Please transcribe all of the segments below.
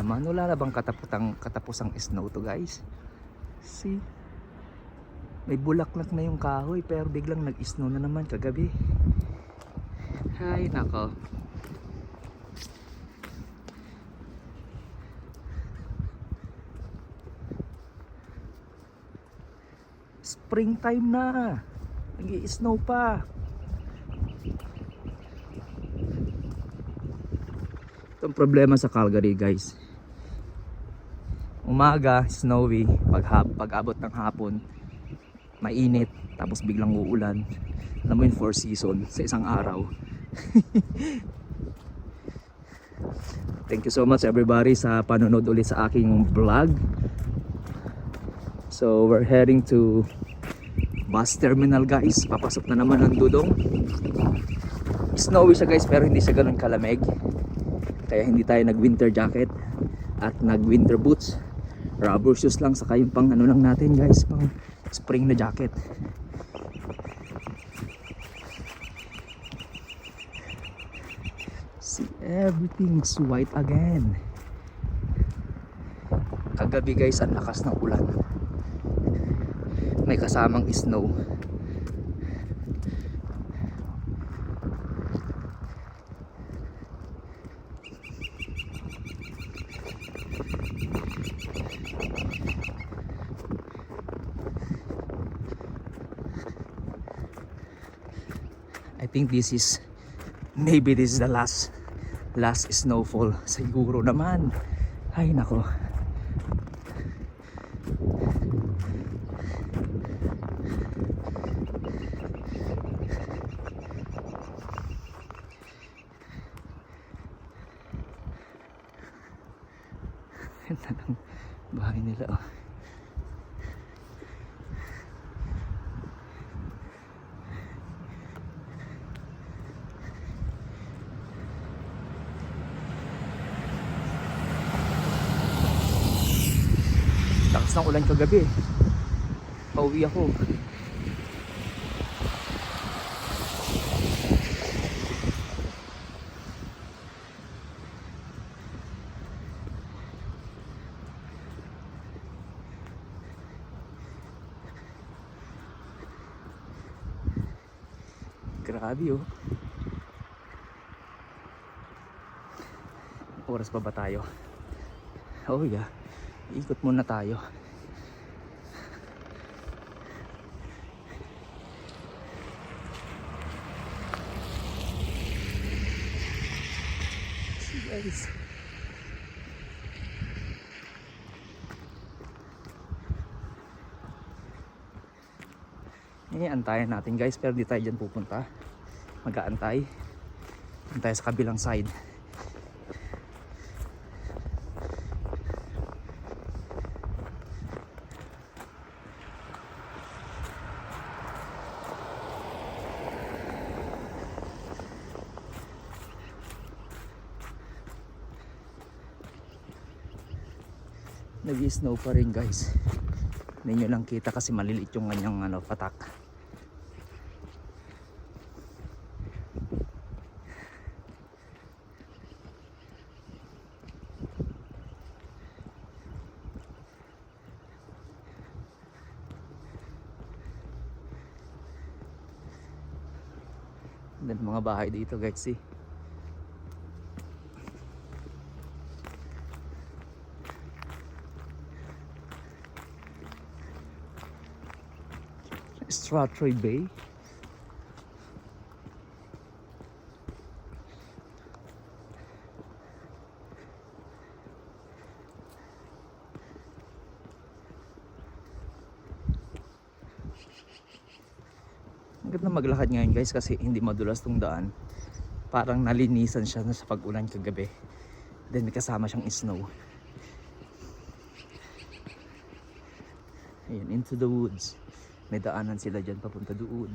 naman. Wala na bang katapusang snow to guys? See? May bulaklak na yung kahoy pero biglang nag-snow na naman kagabi. Hay nako. Springtime na. Nag-i-snow pa. Itong problema sa Calgary guys, umaga snowy, pag abot ng hapon mainit, tapos biglang uulan. Alam mo yung 4 season sa isang araw. Thank you so much everybody sa panonood ulit sa aking vlog. So we're heading to bus terminal guys. Papasok na naman ng Dudong. Snowy siya guys pero hindi siya ganun kalamig, kaya hindi tayo nag winter jacket at nag winter boots. Rubber shoes lang, saka yung pang ano lang natin guys, pang spring na jacket. See, everything's white again. Kagabi guys ang lakas ng ulan, may kasamang snow. I think this is the last snowfall siguro naman. Ay nako. Ganda ng bahay nila oh. Lakas ng ulan kagabi. Pauwi ako. Grabe oh. Oras pa ba tayo? Oh yeah. Ikot muna tayo. See guys. Antayin natin guys, pero di tayo dyan pupunta. Mag-aantay. Antay sa kabilang side. Nag-i-snow pa rin guys. Hindi nyo lang kita kasi maliliit yung kanyang patak. Then mga bahay dito guys, see. Strawberry Bay. Ang ganda maglakad ngayon guys kasi hindi madulas tong daan. Parang nalinisan siya na sa pag-ulan kagabi. Then may kasama siyang snow. Ayan, into the woods. May daanan sila dyan papunta doon.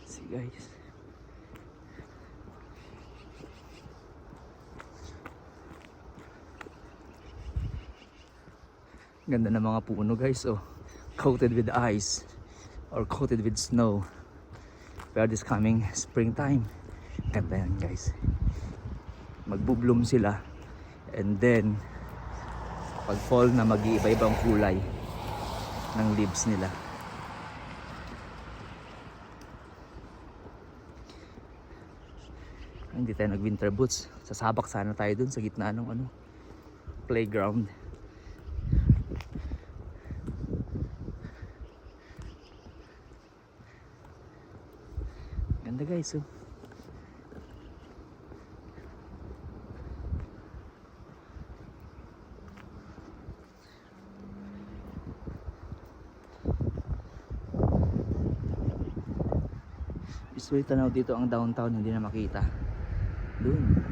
See guys. Ganda ng mga puno guys, oh. Coated with ice or coated with snow. Pero this coming springtime, ganda yan guys. Magbo-bloom sila And then pag fall na, mag-iiba-ibang kulay ng leaves nila. Hindi tayo nag winter boots. Sasabak sana tayo dun sa gitna ng ano, playground. Ganda guys, oh. Usually tanaw dito ang downtown, hindi na makita. Doon.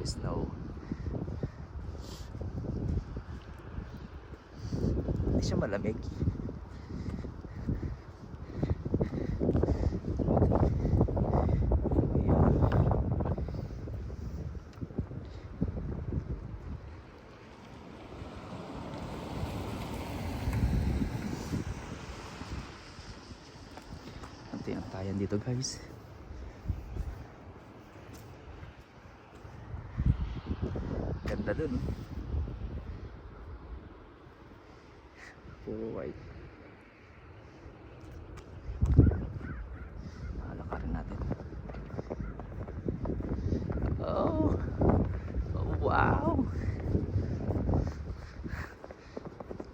Snow. Hindi siya malamig. Antayan dito guys. Ganda dun, no? Puro white. Lalakarin natin. Oh, oh wow,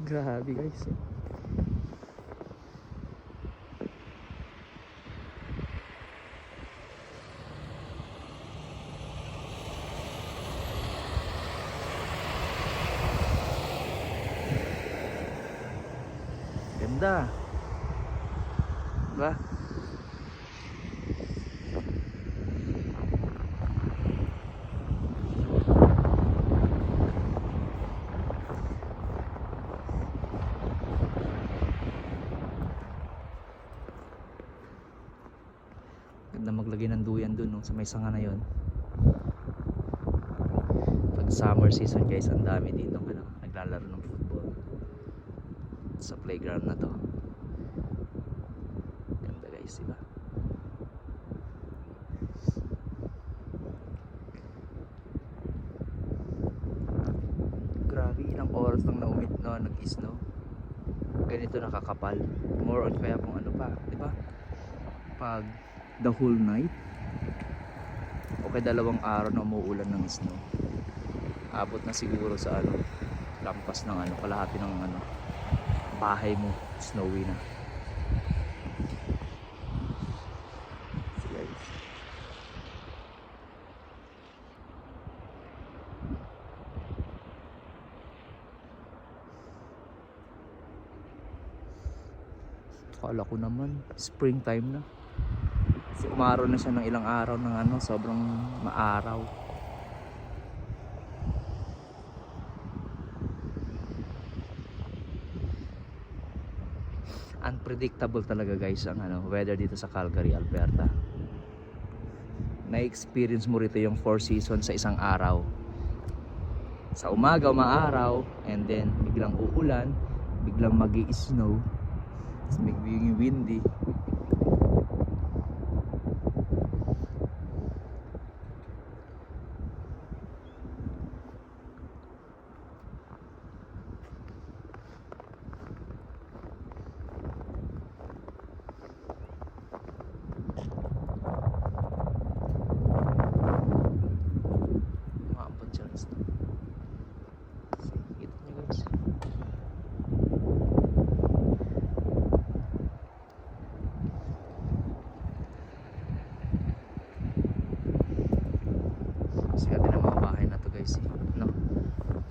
grabe guys. Ganda, diba? Ganda maglagay ng duyan dun, no? Sa may sanga na yun. Pag summer season guys, ang dami dito ano, naglalaro ng football sa playground na to. Ganda guys, diba? Grabe, ilang oras lang naumit, no, nag-snow. Ganito nakakapal. More on kaya kung ano pa, diba? Pag the whole night o kaya 2 araw na umuulan ng snow, abot na siguro sa ano, lampas ng ano, kalahati ng ano, bahay mo, snowy na. So guys, akala ko naman springtime na. Kasi umaraw na siya ng ilang araw ng ano, sobrang maaraw. Unpredictable talaga guys ang ano, weather dito sa Calgary, Alberta. Na-experience mo rito yung 4 seasons sa isang araw. Sa umaga, umaaraw, and then biglang uulan, biglang magi-snow, biglang windy.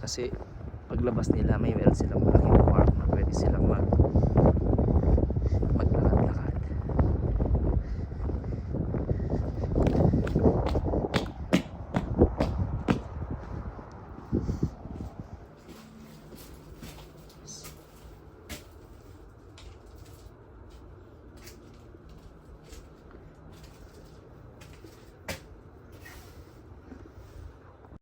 Kasi paglabas nila, meron silang malaking park na pwede silang